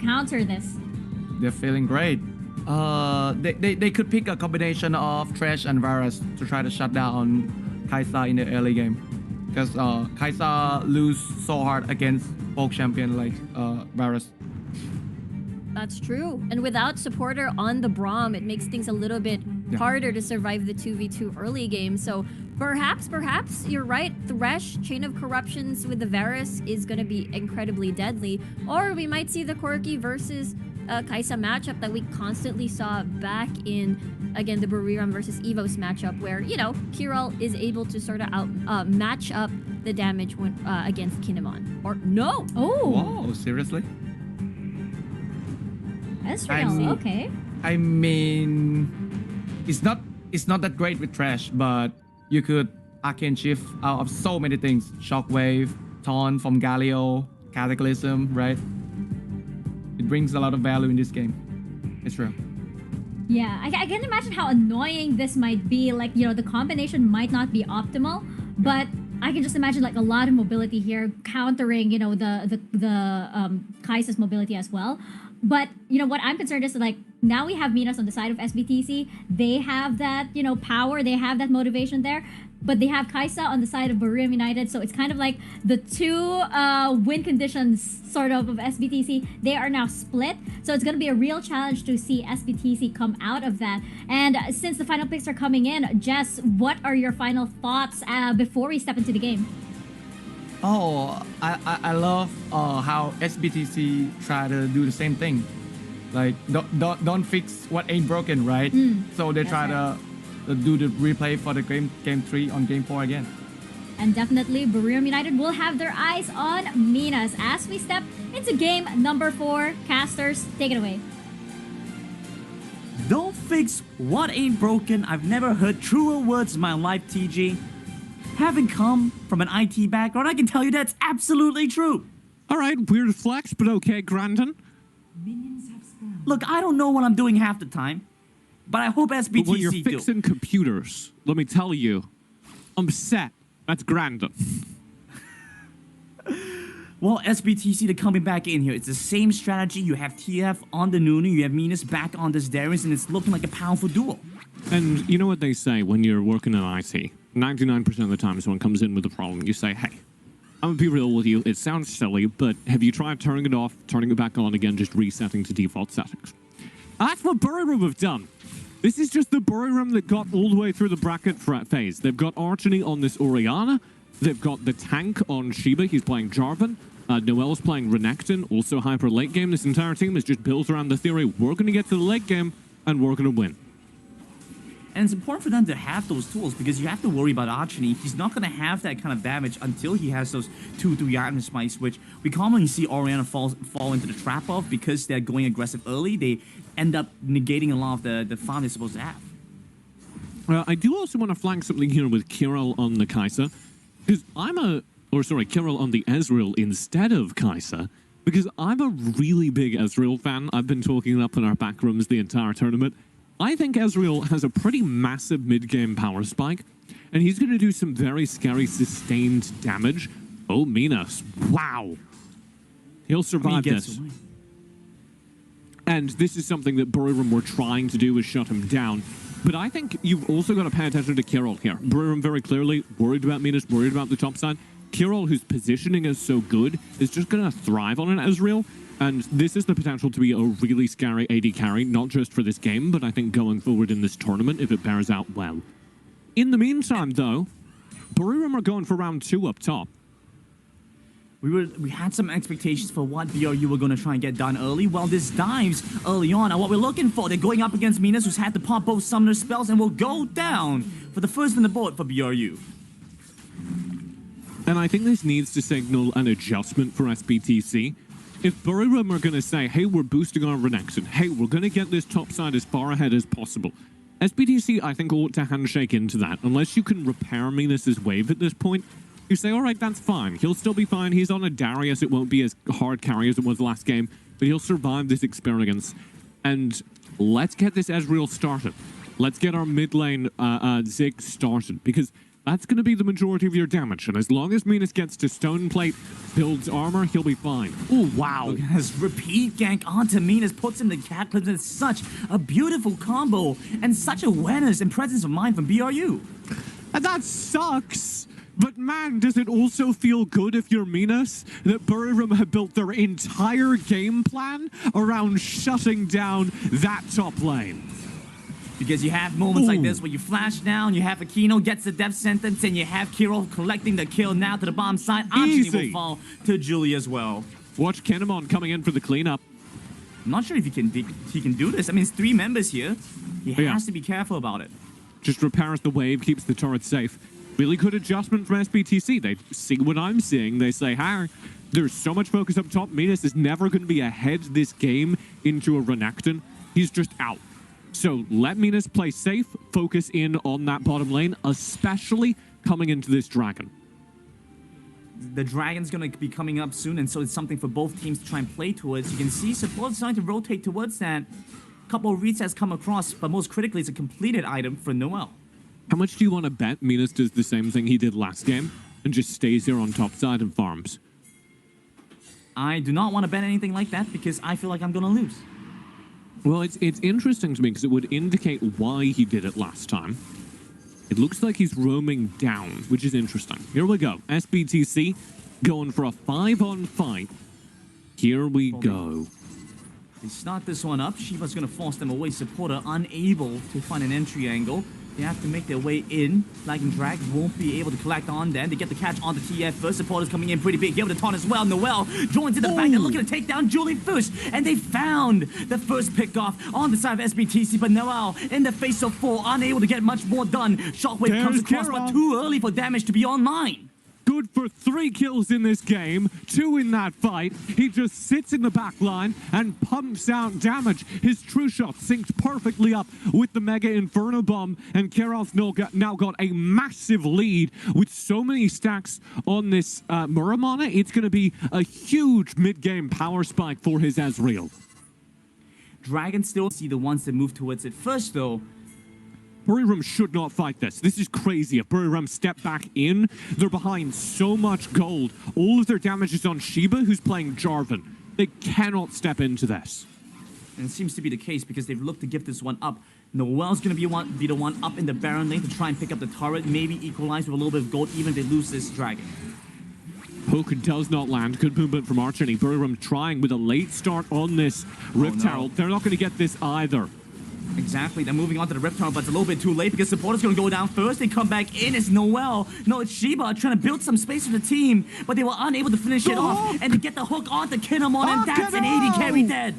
counter this? They're feeling great. They could pick a combination of Thresh and Varus to try to shut down Kai'Sa in the early game. Because Kai'Sa lose so hard against folk champion like Varus. That's true. And without supporter on the Braum, it makes things a little bit harder to survive the 2v2 early game. So perhaps you're right. Thresh, Chain of Corruptions with the Varus is going to be incredibly deadly. Or we might see the Corki versus Kai'Sa matchup that we constantly saw back in, again, the BURIRAM versus EVOS matchup where, you know, Kiral is able to sort of match up the damage when, against Kinemon. Or no! Oh! Whoa, seriously? Ezreal, okay. I mean, it's not that great with Thresh, but you could Arcane Shift out of so many things. Shockwave, Taunt from Galio, Cataclysm, right? It brings a lot of value in this game. It's true. Yeah, I can imagine how annoying this might be. Like, you know, the combination might not be optimal, but I can just imagine like a lot of mobility here countering, you know, the Kai'Sa's mobility as well. But, you know, what I'm concerned is like, now we have Minas on the side of SBTC. They have that, you know, power. They have that motivation there. But they have Kai'Sa on the side of BURIRAM United. So it's kind of like the two win conditions sort of SBTC. They are now split. So it's going to be a real challenge to see SBTC come out of that. And since the final picks are coming in, Jess, what are your final thoughts before we step into the game? Oh, I love how SBTC try to do the same thing. Like, don't fix what ain't broken, right? So they try to do the replay for the game 3 on game 4 again. And definitely BURIRAM United will have their eyes on Minas as we step into game number 4. Casters, take it away. Don't fix what ain't broken. I've never heard truer words in my life, TG. Having come from an IT background, I can tell you that's absolutely true. All right, weird flex, but okay, Grandin. Look, I don't know what I'm doing half the time, but I hope SBTC But when you're fixing computers, let me tell you, I'm set. That's Grandin. Well, SBTC, they're coming back in here. It's the same strategy. You have TF on the Nunu, you have Minas back on this Darius, and it's looking like a powerful duo. And you know what they say when you're working in IT? 99% of the time, someone comes in with a problem, you say, hey, I'm gonna be real with you. It sounds silly, but have you tried turning it off, turning it back on again, just resetting to default settings? That's what BURIRAM have done. This is just the BURIRAM that got all the way through the bracket phase. They've got Archony on this Orianna. They've got the tank on Shiba. He's playing Jarvan. Noel's playing Renekton, also hyper late game. This entire team is just built around the theory, we're going to get to the late game, and we're going to win. And it's important for them to have those tools because you have to worry about Archony. He's not going to have that kind of damage until he has those 2-3 item spikes, which we commonly see Orianna fall into the trap of because they're going aggressive early. They end up negating a lot of the farm they're supposed to have. I do also want to flag something here with Kiral on the Kai'Sa, because Kiral on the Ezreal instead of Kai'Sa, because I'm a really big Ezreal fan. I've been talking it up in our back rooms the entire tournament. I think Ezreal has a pretty massive mid-game power spike, and he's going to do some very scary sustained damage. Oh, Minas. Wow. He'll survive this. And this is something that BURIRAM were trying to do, is shut him down. But I think you've also got to pay attention to Kiral here. BURIRAM very clearly worried about Minas, worried about the top side. Kiral, whose positioning is so good, is just going to thrive on an Ezreal. And this is the potential to be a really scary AD carry, not just for this game, but I think going forward in this tournament if it bears out well. In the meantime, though, BURIRAM are going for round 2 up top. We had some expectations for what BRU were going to try and get done early. Well, this dives early on are what we're looking for. They're going up against Minas, who's had to pop both summoner spells and will go down for the first on the board for BRU. And I think this needs to signal an adjustment for SBTC. If BURIRAM are going to say, hey, we're boosting our Renekton, hey, we're going to get this top side as far ahead as possible, SBTC, I think, ought to handshake into that. Unless you can repair Minas' wave at this point, you say, all right, that's fine. He'll still be fine. He's on a Darius. It won't be as hard carry as it was last game, but he'll survive this experience. And let's get this Ezreal started. Let's get our mid lane Zig started, because That's going to be the majority of your damage. And as long as Minas gets to Stone Plate, builds armor, he'll be fine. Oh, wow. Look at this repeat gank onto Minas, puts him to Cataclysm. It's such a beautiful combo and such awareness and presence of mind from BRU. And that sucks. But man, does it also feel good if you're Minas that BURIRAM have built their entire game plan around shutting down that top lane. Because you have moments like this where you flash down, you have Aquino gets the death sentence, and you have Kiro collecting the kill now to the bottom side. Archie will fall to Julie as well. Watch Kinemon coming in for the cleanup. I'm not sure if he can do this. I mean, it's 3 members here. He has to be careful about it. Just repairs the wave, keeps the turret safe. Really good adjustment from SBTC. They see what I'm seeing. They say, hey, there's so much focus up top. Minas is never going to be ahead this game into a Renekton. He's just out. So let Minas play safe, focus in on that bottom lane, especially coming into this dragon. The dragon's going to be coming up soon, and so it's something for both teams to try and play towards. You can see support starting to rotate towards that. A couple of resets come across, but most critically, it's a completed item for Noel. How much do you want to bet Minas does the same thing he did last game and just stays here on top side and farms? I do not want to bet anything like that because I feel like I'm going to lose. Well, it's interesting to me because it would indicate why he did it last time. It looks like he's roaming down, which is interesting. Here we go. SBTC going for a 5-on-5. Here we go. They start this one up. Shiva's going to force them away. Supporter unable to find an entry angle. They have to make their way in. Flag and Drag won't be able to collect on them. They get the catch on the TF first. Supporters coming in pretty big. Give it a taunt as well. Noel joins in the back. They're looking to take down Julie first. And they found the first pick off on the side of SBTC. But Noel, in the face of 4, unable to get much more done. Shockwave comes across, but too early for damage to be online. Good for 3 kills in this game, 2 in that fight. He just sits in the back line and pumps out damage. His true shot synced perfectly up with the Mega Inferno Bomb, and Keral's now got a massive lead with so many stacks on this Muramana. It's going to be a huge mid-game power spike for his Ezreal. Dragon still see the ones that move towards it first, though. BURIRAM should not fight this. This is crazy. If BURIRAM step back in, they're behind so much gold. All of their damage is on Shiba, who's playing Jarvan. They cannot step into this. And it seems to be the case because they've looked to give this one up. Noel's going to be the one up in the Baron lane to try and pick up the turret, maybe equalize with a little bit of gold, even if they lose this dragon. Poke does not land. Good movement from Archie. BURIRAM trying with a late start on this Rift Herald. They're not going to get this either. Exactly, they're moving on to the Rift Tower, but it's a little bit too late because supporters going to go down first. They come back in, it's Noel. No, it's Shiba trying to build some space for the team, but they were unable to finish it off. And to get the hook onto Kinemon, and that's an 80 carry dead.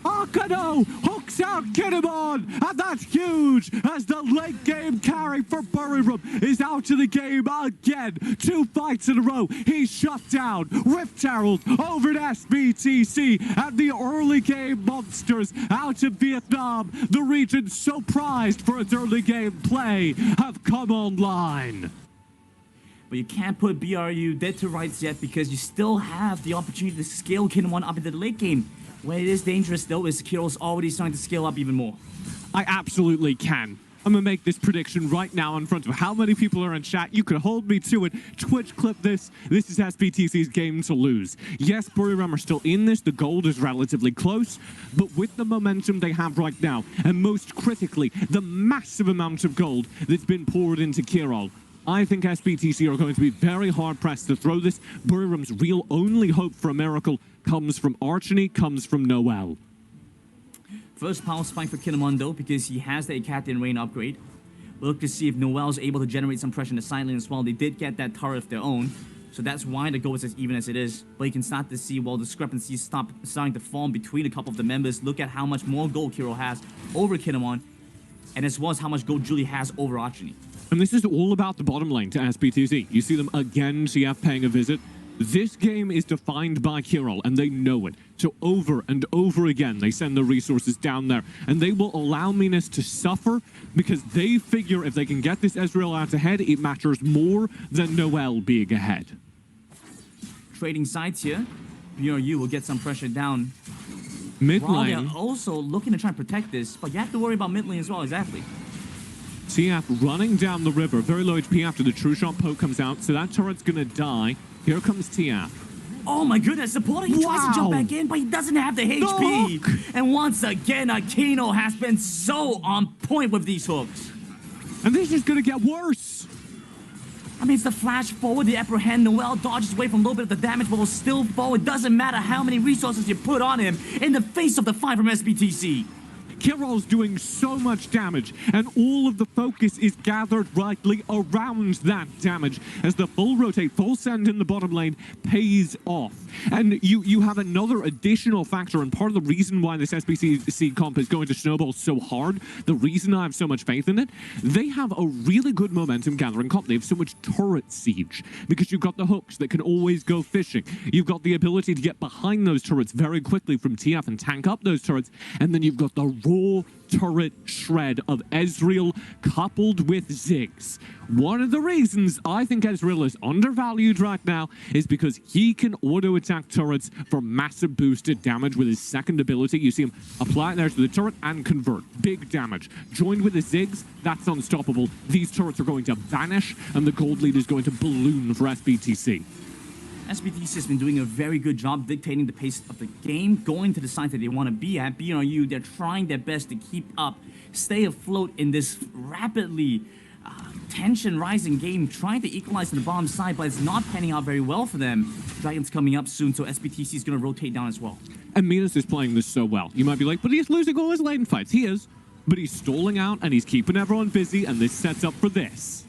Akano hooks out Kinemon, and that's huge as the late game carry for BURIRAM is out of the game again. 2 fights in a row. He's shut down. Rift Herald over to SBTC, and the early game monsters out of Vietnam, the region so prized for its early game play, have come online. But you can't put BRU dead to rights yet because you still have the opportunity to scale Kinemon up into the late game. Where it is dangerous, though, is Kiro's already starting to scale up even more. I absolutely can. I'm going to make this prediction right now in front of how many people are in chat. You could hold me to it. Twitch clip this. This is SBTC's game to lose. Yes, BURIRAM are still in this. The gold is relatively close. But with the momentum they have right now, and most critically, the massive amount of gold that's been poured into Kirol, I think SBTC are going to be very hard-pressed to throw this. BURIRAM's real only hope for a miracle comes from Archie, comes from Noel. First power spike for Kinemon, though, because he has the Acadian Rain upgrade. We'll look to see if Noel's able to generate some pressure in the side lane as well. They did get that turret of their own, so that's why the goal is as even as it is. But you can start to see, well, discrepancies starting to form between a couple of the members. Look at how much more gold Kiro has over Kinemon, and as well as how much gold Julie has over Archie. And this is all about the bottom lane to SBTC. You see them again, CF paying a visit. This game is defined by Kirol, and they know it. So over and over again, they send the resources down there, and they will allow Minas to suffer because they figure if they can get this Ezreal out ahead, it matters more than Noel being ahead. Trading sides here. BRU will get some pressure down. Mid While lane. they're also looking to try and protect this, but you have to worry about mid lane as well, exactly. TF running down the river, very low HP after the true shot poke comes out, so that turret's gonna die. Here comes TF. Oh my goodness, supporter, he tries to jump back in, but he doesn't have the HP. And once again, Aquino has been so on point with these hooks. And this is gonna get worse. I mean, it's the flash forward, the upper hand. Noel dodges away from a little bit of the damage, but will still fall. It doesn't matter how many resources you put on him in the face of the fight from SBTC. Kirill's doing so much damage, and all of the focus is gathered rightly around that damage as the full rotate, full send in the bottom lane pays off. And you have another additional factor, and part of the reason why this SBTC comp is going to snowball so hard, the reason I have so much faith in it, they have a really good momentum gathering comp. They have so much turret siege, because you've got the hooks that can always go fishing. You've got the ability to get behind those turrets very quickly from TF and tank up those turrets, and then you've got the raw turret shred of Ezreal coupled with Ziggs. One of the reasons I think Ezreal is undervalued right now is because he can auto-attack turrets for massive boosted damage with his second ability. You see him apply it there to the turret and convert. Big damage. Joined with the Ziggs, that's unstoppable. These turrets are going to vanish, and the gold lead is going to balloon for SBTC. SBTC has been doing a very good job dictating the pace of the game, going to the side that they want to be at. BRU, they're trying their best to keep up, stay afloat in this rapidly tension-rising game, trying to equalize to the bottom side, but it's not panning out very well for them. Dragon's coming up soon, so SBTC is going to rotate down as well. And Minas is playing this so well. You might be like, but he's losing all his lane fights. He is, but he's stalling out, and he's keeping everyone busy, and this sets up for this.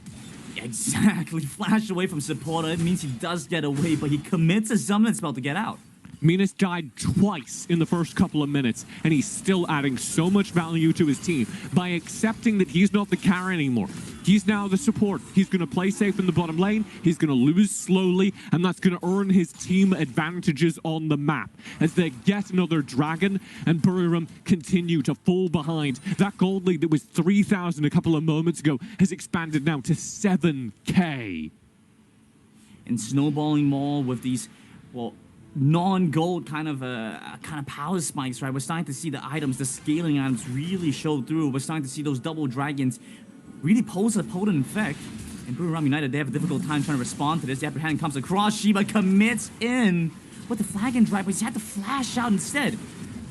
Exactly. Flash away from supporter. It means he does get away, but he commits a summon spell to get out. Minas died twice in the first couple of minutes, and he's still adding so much value to his team by accepting that he's not the carry anymore. He's now the support. He's going to play safe in the bottom lane. He's going to lose slowly, and that's going to earn his team advantages on the map as they get another dragon, and BURIRAM continue to fall behind. That gold lead that was 3,000 a couple of moments ago has expanded now to 7K. And snowballing more with these, well, non-gold kind of power spikes, right? We're starting to see the items, the scaling items really show through. We're starting to see those double dragons really pose a potent effect. And BURIRAM United, they have a difficult time trying to respond to this. The upper hand comes across. Shiba commits in with the flag and drive, but he's had to flash out instead.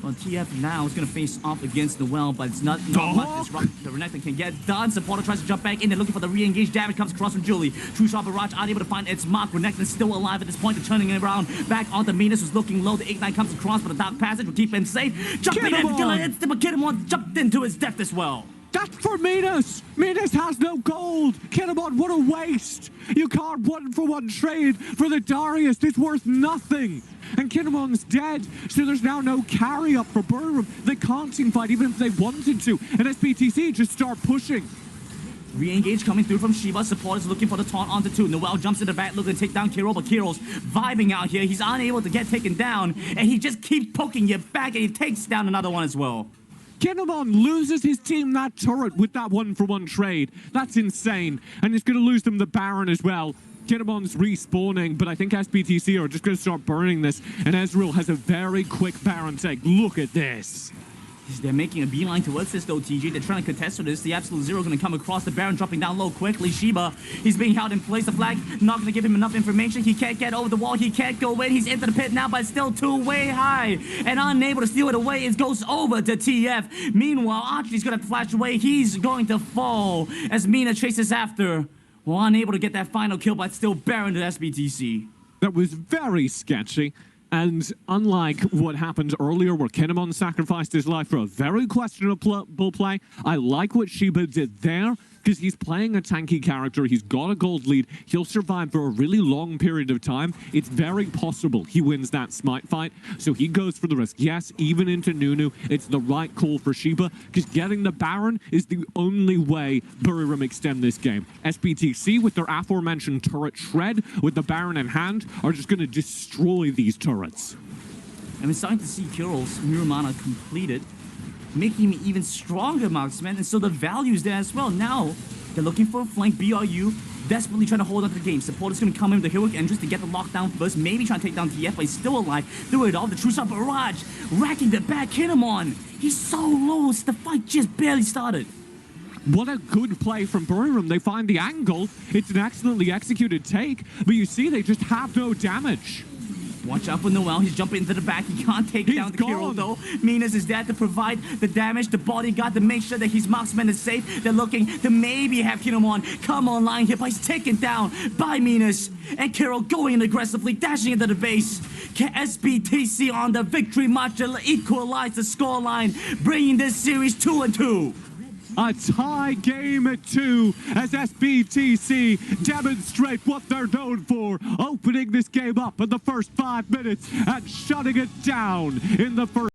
Well, TF now is going to face off against Noel, but it's not much disrupt the Renekton can get done. Supporter tries to jump back in. They're looking for the re-engage damage. Comes across from Julie. True Shot Barrage unable to find its mark. Renekton still alive at this point. They're turning it around. Back onto Minas, who's looking low. The Ignite comes across, but the Dark Passage will keep him safe. Jumping in, killing it, but Kinemon jumped into his death as well. That's for Minas! Minas has no gold! Kinemon, what a waste! You can't one-for-one trade for the Darius. It's worth nothing! And Kinemon's dead, so there's now no carry up for BURIRAM. They can't team fight even if they wanted to, and SBTC just start pushing. Re-engage coming through from Shiba. Support is looking for the taunt onto two. Noel jumps in the back looking to take down Kirill, but Kirill's vibing out here. He's unable to get taken down, and he just keeps poking you back, and he takes down another one as well. Kinemon loses his team that turret with that one-for-one trade. That's insane. And he's going to lose them the Baron as well. Kinemon's respawning, but I think SBTC are just going to start burning this. And Ezreal has a very quick Baron take. Look at this. They're making a beeline towards this though, TJ. They're trying to contest for this. The Absolute Zero going to come across the Baron, dropping down low quickly. Shiba, he's being held in place. The flag not going to give him enough information. He can't get over the wall. He can't go in. He's into the pit now, but still too way high. And unable to steal it away. It goes over to TF. Meanwhile, Archie's going to flash away. He's going to fall as Mina chases after. Well, unable to get that final kill, but still Baron to SBTC. That was very sketchy. And unlike what happened earlier where Kinemon sacrificed his life for a very questionable play, I like what Shiba did there because he's playing a tanky character. He's got a gold lead. He'll survive for a really long period of time. It's very possible he wins that smite fight. So he goes for the risk. Yes, even into Nunu, it's the right call for Shiba because getting the Baron is the only way BURIRAM extend this game. SBTC with their aforementioned turret shred with the Baron in hand are just going to destroy these turrets. And we're starting to see Kirill's Mirror Mana completed, making him even stronger marksman, and so the value's there as well. Now, they're looking for a flank. BRU desperately trying to hold on to the game. Support is going to come in with the heroic entrance to get the lockdown first, maybe trying to take down TF, but he's still alive. Through it all, the True Shot Barrage, racking the back Kinemon. He's so low, the fight just barely started. What a good play from BURIRAM. They find the angle. It's an excellently executed take, but you see they just have no damage. Watch out for Noel. He's jumping into the back. He can't take down the Kiro, though. Minas is there to provide the damage. The bodyguard to make sure that his marksman is safe. They're looking to maybe have Kinemon come online here, but he's taken down by Minas. And Kiro going aggressively, dashing into the base. SBTC on the victory march to equalize the scoreline, bringing this series 2-2. A tie game at 2 as SBTC demonstrate what they're known for, opening this game up in the first 5 minutes and shutting it down in the first.